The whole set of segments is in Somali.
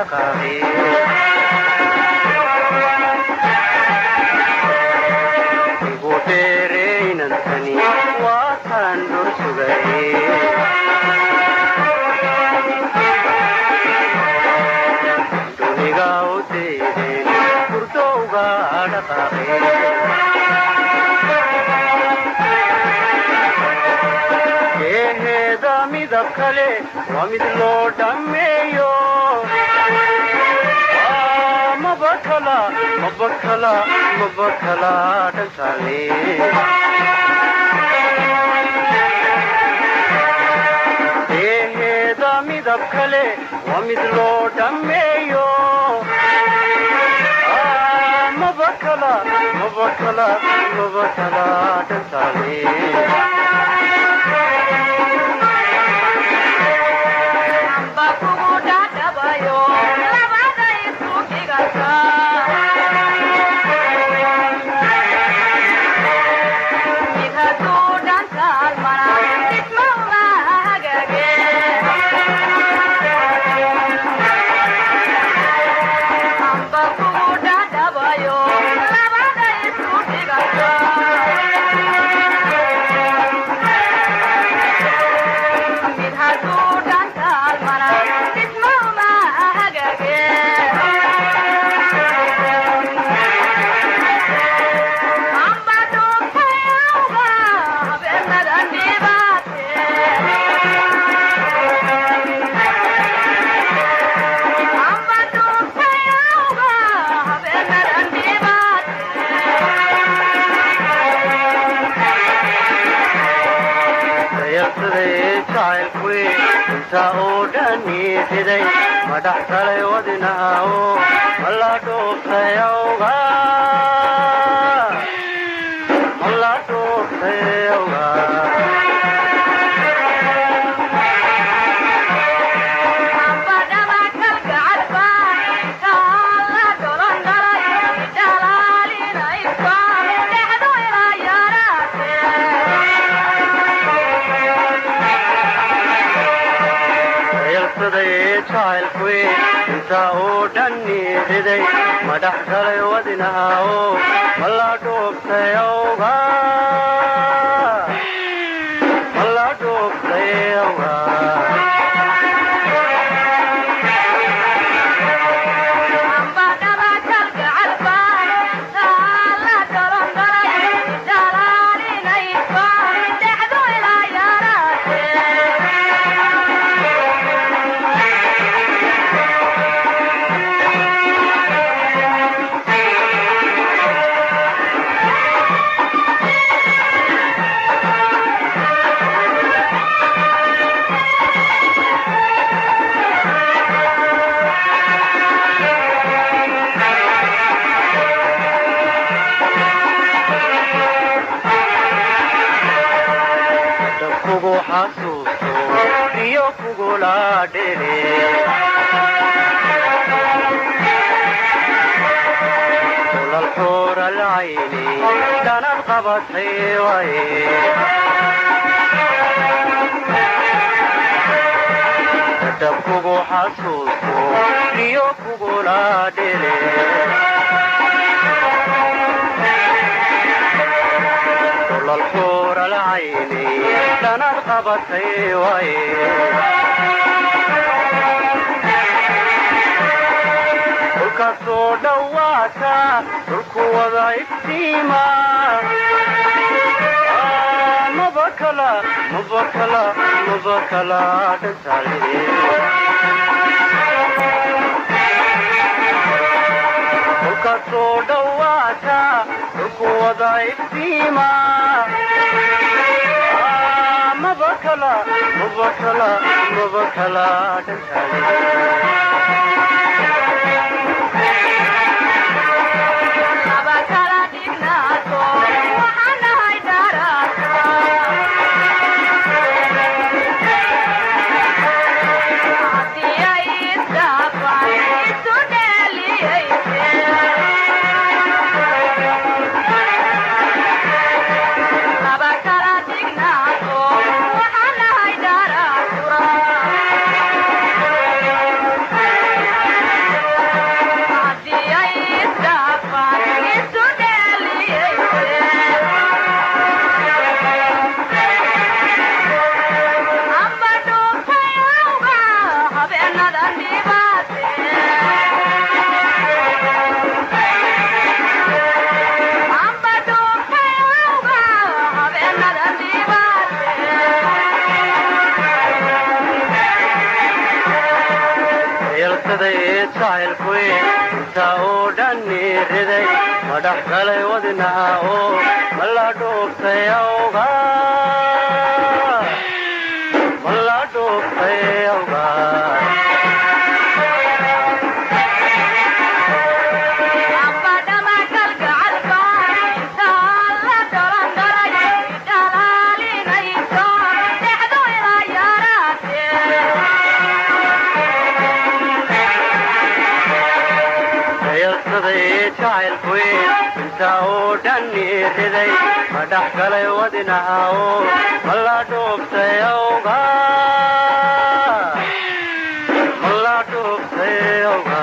dhaqaaqi igu dheeraynantani waa taan dhur sugay duniga u daydeen hurdowga dhaqaaqi geeheeda midab kale waa mid loo dhammeeyo mabakala dhantaale geeheeda midab kale waa mid loo dhammeeyo mabakala dhantaale madaxtalay wadinaawo mala dhuuftayawga madaxtalay wadinaawo mala dhuuftayawga الحور العيني كانت قبض حيوي تبكو حسوسو ليوكو لا دلي الحور العيني كانت قبض حيوي kasoo dhawaata dhulku wada iftiima mabakala dhantaale kasoo dhawaata dhulku wada iftiima mabakala dhantaale dhayalsaday jacaylkuy inta oo dhanni riday ma dhex galay wadnaha oo ma la dhuuftay awga ma la dhuuftay awga jacaylkuy inta oo dhanni riday ma dhex galay wadnaha oo ma la dhuuftay awga ma la dhuuftay awga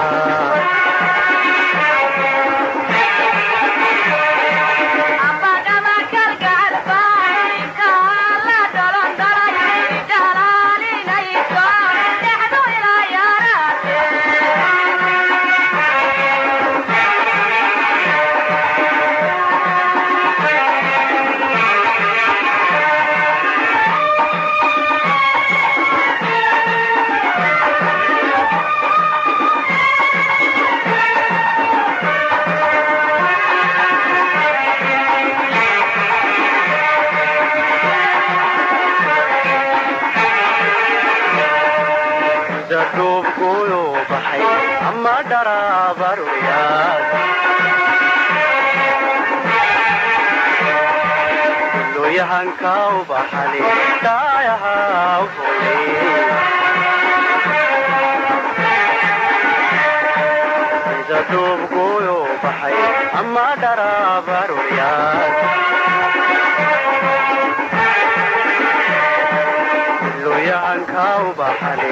duubkuyu baxay ama dharabaruyaad looyahanka u baxali dhaayaha u fulay sida duubkuyu baxay ama dharabaruyaad looyahanka u baxali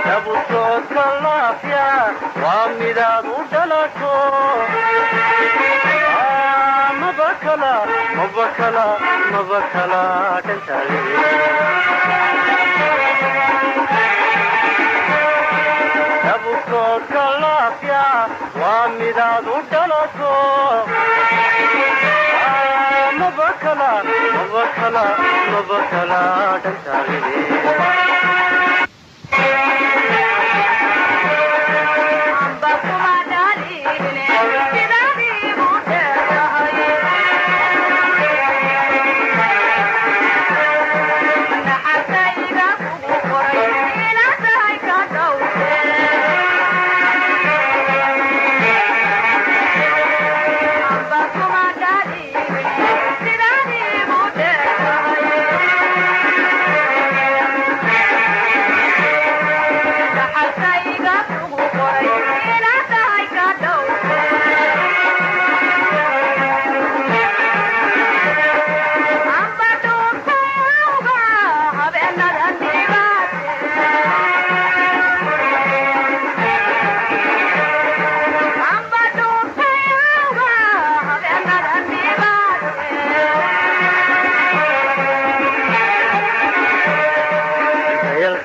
dabusooka laafya waa midaad u dhalato mabakala dhantaale dabusooka laafya waa midaad u dhalato mabakala dhantaale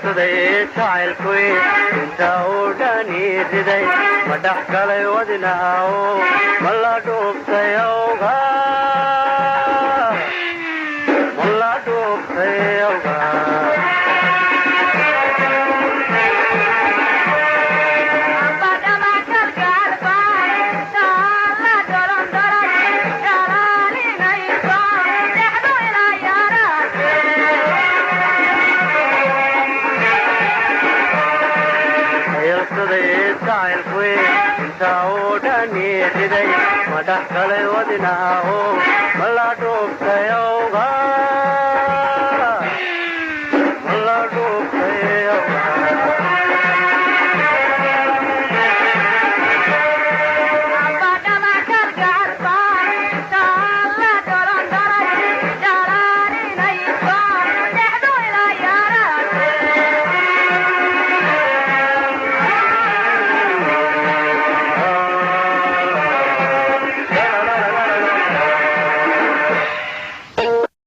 jacaylkuy inta oo dhani riday ma dhex galay wadnaha oo ma la dhuuftay awga ma la dhuuftay awga jacaylkuy inta oo dhani riday ma dhex galay wadnaha oo ma la dhuuftay